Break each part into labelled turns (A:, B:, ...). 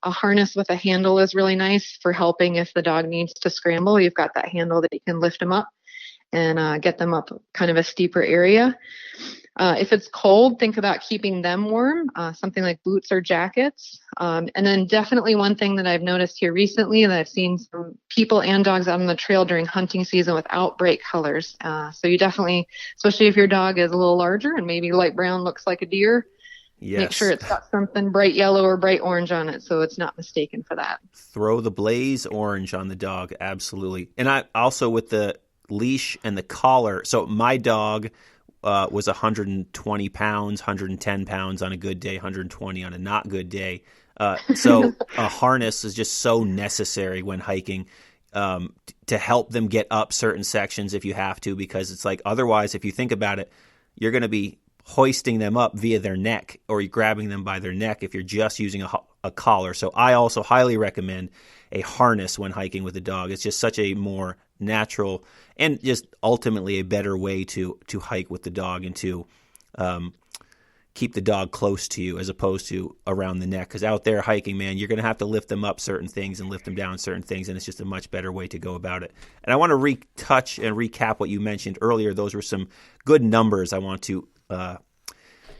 A: A harness with a handle is really nice for helping if the dog needs to scramble. You've got that handle that you can lift them up and get them up kind of a steeper area. If it's cold, think about keeping them warm, something like boots or jackets. And then definitely one thing that I've noticed here recently that I've seen some people and dogs out on the trail during hunting season without bright colors. So you definitely, especially if your dog is a little larger and maybe light brown looks like a deer,
B: Yes.
A: make sure it's got something bright yellow or bright orange on it so it's not mistaken for that.
B: Throw the blaze orange on the dog, absolutely. And I also with the leash and the collar. So my dog was 120 pounds, 110 pounds on a good day, 120 on a not good day. So a harness is just so necessary when hiking to help them get up certain sections if you have to, because it's like otherwise, if you think about it, you're going to be hoisting them up via their neck or you're grabbing them by their neck if you're just using a collar. So I also highly recommend a harness when hiking with a dog. It's just such a more natural and just ultimately a better way to hike with the dog and to keep the dog close to you as opposed to around the neck. Because out there hiking, man, you're going to have to lift them up certain things and lift them down certain things, and it's just a much better way to go about it. And I want to retouch and recap what you mentioned earlier. Those were some good numbers I want to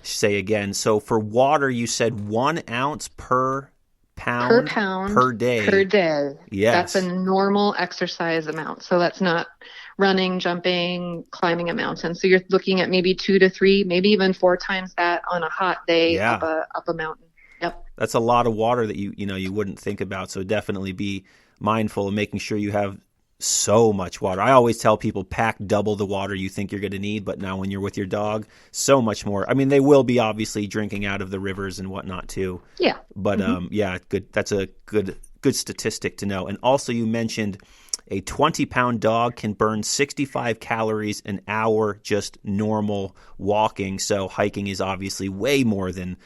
B: say again. So for water, you said 1 ounce per pound per day.
A: Per day.
B: Yes.
A: That's a normal exercise amount. So that's not running, jumping, climbing a mountain. So you're looking at maybe 2 to 3, maybe even 4 times that on a hot day up a mountain. Yep.
B: That's a lot of water that you wouldn't think about. So definitely be mindful of making sure you have so much water. I always tell people pack double the water you think you're going to need, but now when you're with your dog, so much more. I mean, they will be obviously drinking out of the rivers and whatnot too.
A: Yeah.
B: But good. That's a good statistic to know. And also you mentioned a 20-pound dog can burn 65 calories an hour just normal walking. So hiking is obviously way more than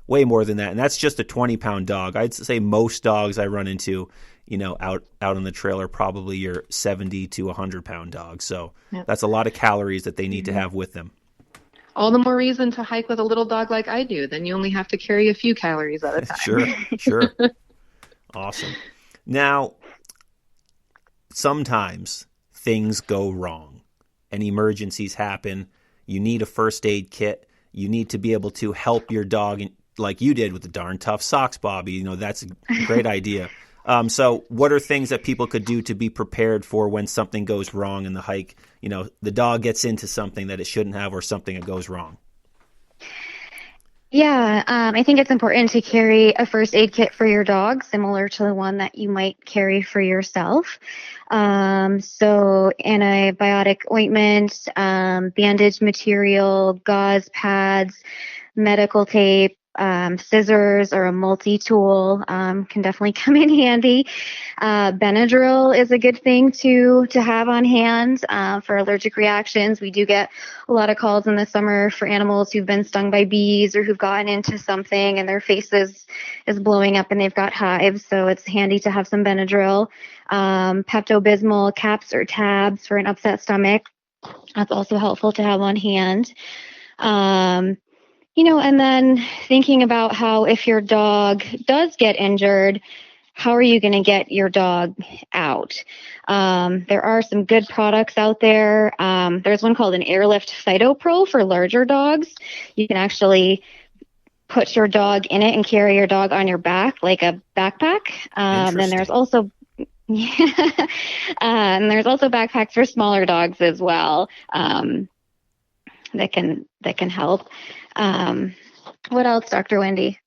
B: that. And that's just a 20-pound dog. I'd say most dogs I run into, out on the trail are probably your 70 to 100-pound dogs. So that's a lot of calories that they need to have with them.
A: All the more reason to hike with a little dog like I do. Then you only have to carry a few calories at a time.
B: Sure. Awesome. Now, sometimes things go wrong and emergencies happen. You need a first aid kit. You need to be able to help your dog like you did with the darn tough socks, Bobby. That's a great idea. So what are things that people could do to be prepared for when something goes wrong in the hike? The dog gets into something that it shouldn't have or something that goes wrong.
C: Yeah, I think it's important to carry a first aid kit for your dog, similar to the one that you might carry for yourself. So antibiotic ointment, bandage material, gauze pads, medical tape, scissors or a multi-tool can definitely come in handy. Benadryl is a good thing to have on hand for allergic reactions. We do get a lot of calls in the summer for animals who've been stung by bees or who've gotten into something and their face is blowing up and they've got hives. So it's handy to have some Benadryl. Pepto-Bismol caps or tabs for an upset stomach. That's also helpful to have on hand. And then thinking about how if your dog does get injured, how are you going to get your dog out? There are some good products out there. There's one called an Airlift PhytoPro for larger dogs. You can actually put your dog in it and carry your dog on your back like a backpack. Then there's also and there's also backpacks for smaller dogs as well that can help. What else, Dr. Wendy?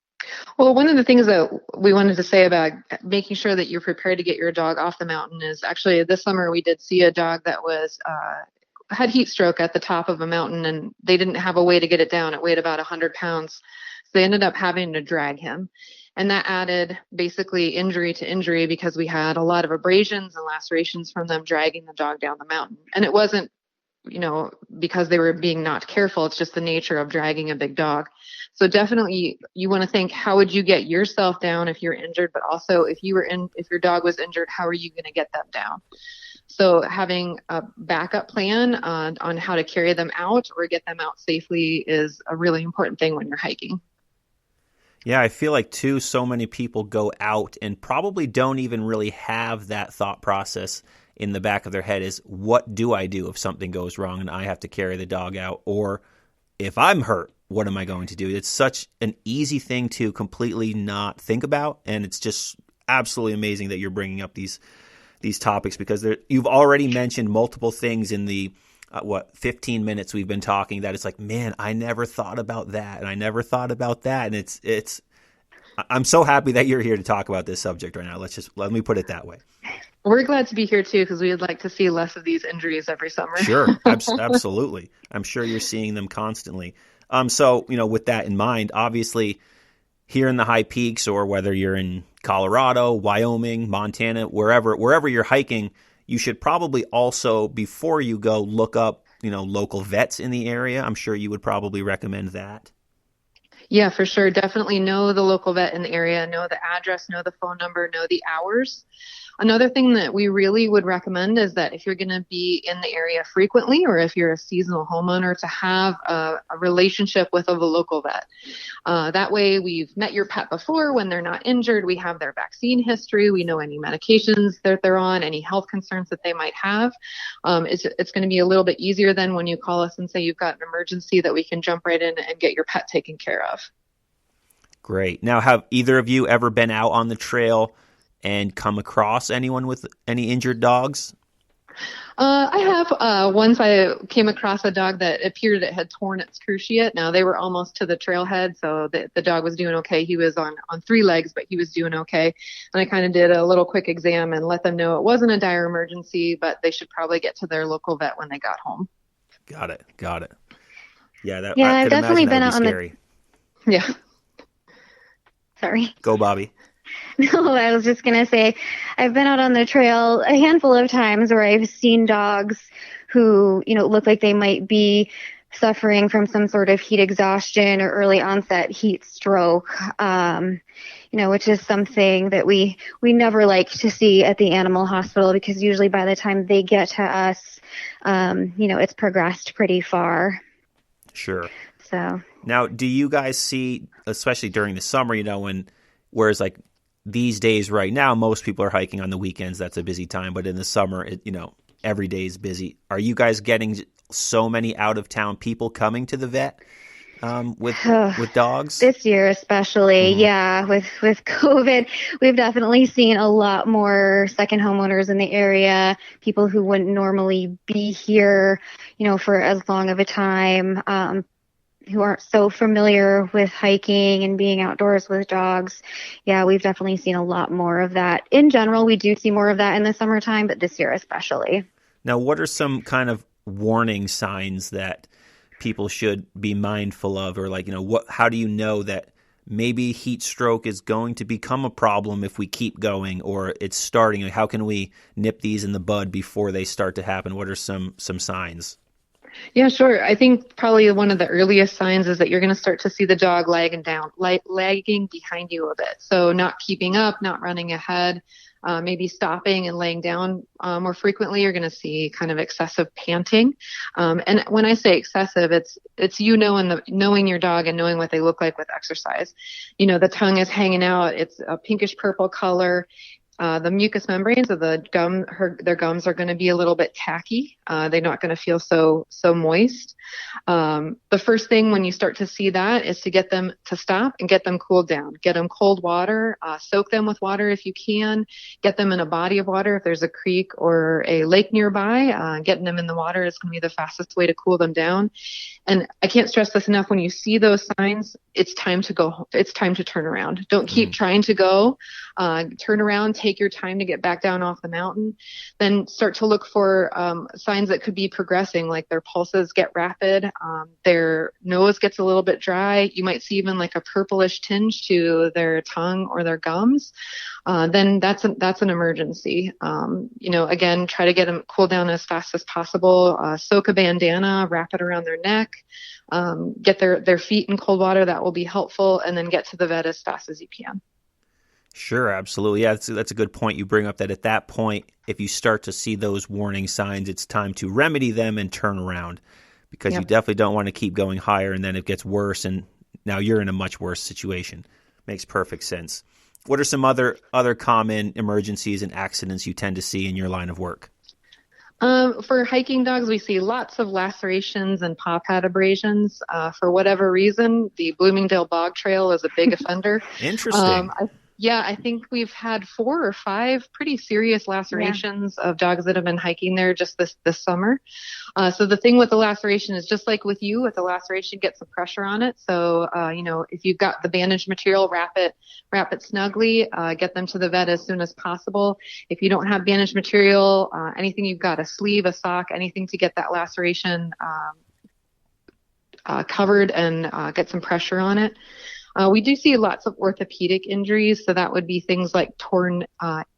A: Well, one of the things that we wanted to say about making sure that you're prepared to get your dog off the mountain is actually this summer we did see a dog that was had heat stroke at the top of a mountain, and they didn't have a way to get it down. It weighed about 100 pounds. So they ended up having to drag him. And that added basically injury to injury because we had a lot of abrasions and lacerations from them dragging the dog down the mountain. And it wasn't, because they were being not careful. It's just the nature of dragging a big dog. So definitely you want to think, how would you get yourself down if you're injured, but also if your dog was injured, how are you going to get them down? So having a backup plan on how to carry them out or get them out safely is a really important thing when you're hiking.
B: Yeah, I feel like too, so many people go out and probably don't even really have that thought process in the back of their head is, what do I do if something goes wrong and I have to carry the dog out? Or if I'm hurt, what am I going to do? It's such an easy thing to completely not think about, and it's just absolutely amazing that you're bringing up these topics, because you've already mentioned multiple things in the 15 minutes we've been talking that it's like, man, I never thought about that, and I never thought about that, and it's I'm so happy that you're here to talk about this subject right now. Let me put it that way.
A: We're glad to be here too, because we would like to see less of these injuries every summer.
B: Sure, absolutely. I'm sure you're seeing them constantly. So, with that in mind, obviously here in the high peaks, or whether you're in Colorado, Wyoming, Montana, wherever you're hiking, you should probably also, before you go, look up, local vets in the area. I'm sure you would probably recommend that.
A: Yeah, for sure. Definitely know the local vet in the area, know the address, know the phone number, know the hours. Another thing that we really would recommend is that if you're going to be in the area frequently, or if you're a seasonal homeowner, to have a relationship with a local vet. That way we've met your pet before when they're not injured. We have their vaccine history. We know any medications that they're on, any health concerns that they might have. It's going to be a little bit easier than when you call us and say you've got an emergency, that we can jump right in and get your pet taken care of.
B: Great. Now, have either of you ever been out on the trail and come across anyone with any injured dogs?
A: I have. Once I came across a dog that appeared it had torn its cruciate. Now, they were almost to the trailhead, so the dog was doing okay. He was on 3 legs, but he was doing okay. And I kind of did a little quick exam and let them know it wasn't a dire emergency, but they should probably get to their local vet when they got home.
B: Got it. Yeah,
C: I've definitely been out on
B: scary.
A: Yeah.
C: Sorry.
B: Go, Bobby.
C: No, I was just going to say, I've been out on the trail a handful of times where I've seen dogs who, look like they might be suffering from some sort of heat exhaustion or early onset heat stroke, which is something that we never like to see at the animal hospital, because usually by the time they get to us, it's progressed pretty far.
B: Sure.
C: So
B: now, do you guys see, especially during the summer, whereas like these days right now, most people are hiking on the weekends. That's a busy time. But in the summer, every day is busy. Are you guys getting so many out-of-town people coming to the vet with dogs?
C: This year especially, yeah. With COVID, we've definitely seen a lot more second homeowners in the area, people who wouldn't normally be here, for as long of a time, who aren't so familiar with hiking and being outdoors with dogs. Yeah, we've definitely seen a lot more of that. In general, we do see more of that in the summertime, but this year especially.
B: Now, what are some kind of warning signs that people should be mindful of, or how do you know that maybe heat stroke is going to become a problem if we keep going, or it's starting? How can we nip these in the bud before they start to happen? What are some signs?
A: Yeah, sure. I think probably one of the earliest signs is that you're going to start to see the dog lagging behind you a bit. So not keeping up, not running ahead, maybe stopping and laying down more frequently. You're going to see kind of excessive panting. And when I say excessive, it's knowing your dog and knowing what they look like with exercise. The tongue is hanging out. It's a pinkish purple color. The mucous membranes of their gums are going to be a little bit tacky. They're not going to feel so moist. The first thing when you start to see that is to get them to stop and get them cooled down. Get them cold water, soak them with water if you can, get them in a body of water if there's a creek or a lake nearby. Getting them in the water is going to be the fastest way to cool them down. And I can't stress this enough, when you see those signs, it's time to go. It's time to turn around. Don't keep trying to go. Turn around, take your time to get back down off the mountain. Then start to look for signs that could be progressing, like their pulses get rapid, their nose gets a little bit dry. You might see even like a purplish tinge to their tongue or their gums. Then that's an emergency. Again, try to get them cooled down as fast as possible. Soak a bandana, wrap it around their neck. Get their feet in cold water. That will be helpful. And then get to the vet as fast as you can.
B: Sure, absolutely. Yeah, that's a good point you bring up, that at that point, if you start to see those warning signs, it's time to remedy them and turn around, because you definitely don't want to keep going higher and then it gets worse and now you're in a much worse situation. Makes perfect sense. What are some other common emergencies and accidents you tend to see in your line of work?
A: For hiking dogs, we see lots of lacerations and paw pad abrasions. For whatever reason, the Bloomingdale Bog Trail is a big offender.
B: Interesting.
A: I think we've had 4 or 5 pretty serious lacerations of dogs that have been hiking there just this summer. So the thing with the laceration is just like with you, with the laceration, get some pressure on it. So, if you've got the bandage material, wrap it snugly, get them to the vet as soon as possible. If you don't have bandage material, anything you've got, a sleeve, a sock, anything to get that laceration covered and get some pressure on it. We do see lots of orthopedic injuries, so that would be things like torn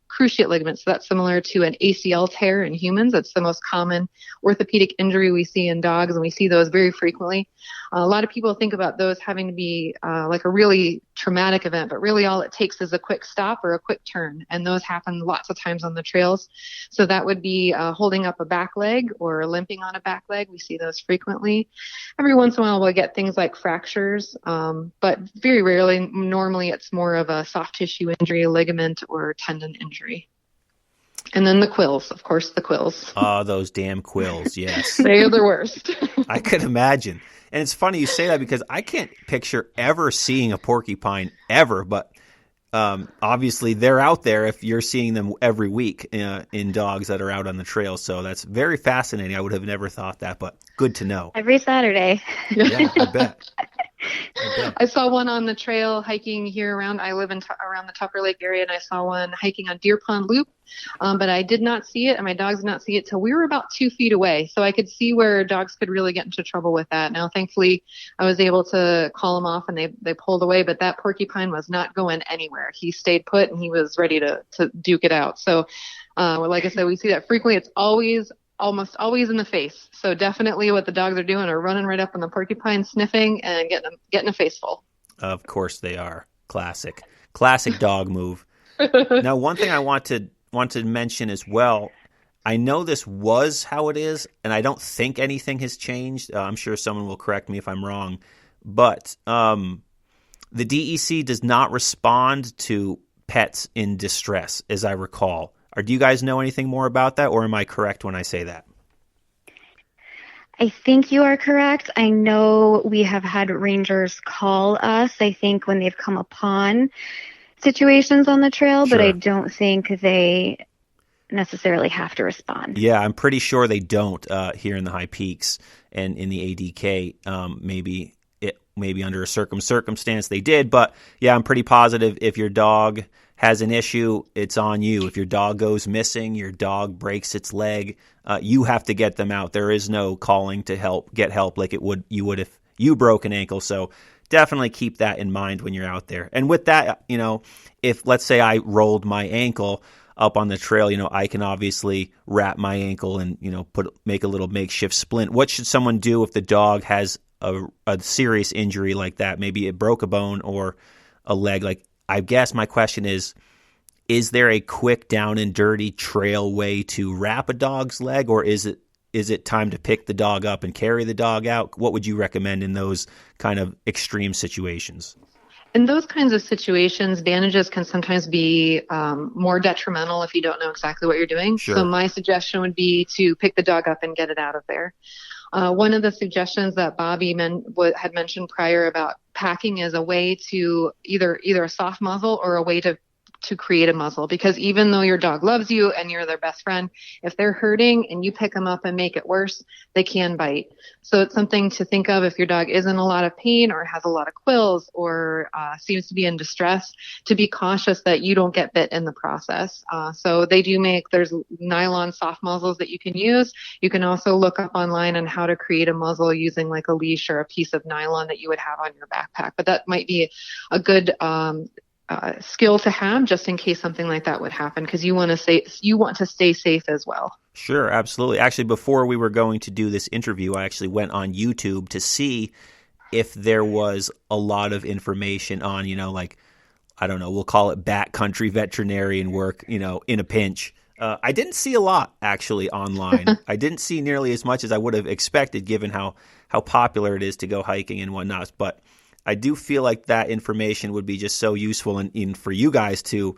A: cruciate ligaments. So that's similar to an ACL tear in humans. That's the most common orthopedic injury we see in dogs, and we see those very frequently. A lot of people think about those having to be like a really traumatic event, but really all it takes is a quick stop or a quick turn, and those happen lots of times on the trails. So that would be holding up a back leg or limping on a back leg. We see those frequently. Every once in a while we'll get things like fractures, but very rarely. Normally it's more of a soft tissue injury, a ligament or tendon injury. And then the quills, of course, the quills.
B: Oh, those damn quills, yes.
A: They are the worst.
B: I could imagine. And it's funny you say that because I can't picture ever seeing a porcupine ever, but obviously they're out there if you're seeing them every week in dogs that are out on the trail. So that's very fascinating. I would have never thought that, but good to know.
C: Every Saturday.
B: Yeah, I bet.
A: I saw one on the trail hiking here around. I live around the Tupper Lake area, and I saw one hiking on Deer Pond Loop, but I did not see it, and my dogs did not see it till we were about 2 feet away. So I could see where dogs could really get into trouble with that. Now, thankfully, I was able to call them off, and they pulled away, but that porcupine was not going anywhere. He stayed put, and he was ready to duke it out. So, like I said, we see that frequently. It's almost always in the face. So definitely what the dogs are doing are running right up on the porcupine, sniffing and getting a face full.
B: Of course they are. Classic dog move. Now, one thing I want to mention as well, I know this was how it is, and I don't think anything has changed. I'm sure someone will correct me if I'm wrong, but the DEC does not respond to pets in distress, as I recall. Do you guys know anything more about that, or am I correct when I say that?
C: I think you are correct. I know we have had rangers call us, I think, when they've come upon situations on the trail,
B: Sure.
C: But I don't think they necessarily have to respond.
B: Yeah, I'm pretty sure they don't here in the High Peaks and in the ADK. Maybe under a circumstance they did, but yeah, I'm pretty positive if your dog has an issue, it's on you. If your dog goes missing, your dog breaks its leg, you have to get them out. There is no calling to get help like you would if you broke an ankle. So definitely keep that in mind when you're out there. And with that, if let's say I rolled my ankle up on the trail, I can obviously wrap my ankle and make a little makeshift splint. What should someone do if the dog has a serious injury like that? Maybe it broke a bone or a leg. Like, I guess my question is there a quick down and dirty trail way to wrap a dog's leg, or is it time to pick the dog up and carry the dog out? What would you recommend in those kind of extreme situations?
A: In those kinds of situations, bandages can sometimes be more detrimental if you don't know exactly what you're doing.
B: Sure.
A: So my suggestion would be to pick the dog up and get it out of there. One of the suggestions that Bobbi had mentioned prior about packing is a way to either a soft muzzle or a way to create a muzzle, because even though your dog loves you and you're their best friend, if they're hurting and you pick them up and make it worse, they can bite. So it's something to think of if your dog is in a lot of pain or has a lot of quills or seems to be in distress, to be cautious that you don't get bit in the process. So there's nylon soft muzzles that you can use. You can also look up online on how to create a muzzle using like a leash or a piece of nylon that you would have on your backpack. But that might be a good skill to have just in case something like that would happen, because you want to stay safe as well.
B: Sure, absolutely. Actually, before we were going to do this interview, I actually went on YouTube to see if there was a lot of information on, I don't know, we'll call it backcountry veterinarian work, in a pinch. I didn't see a lot actually online. I didn't see nearly as much as I would have expected given how popular it is to go hiking and whatnot. But I do feel like that information would be just so useful and for you guys to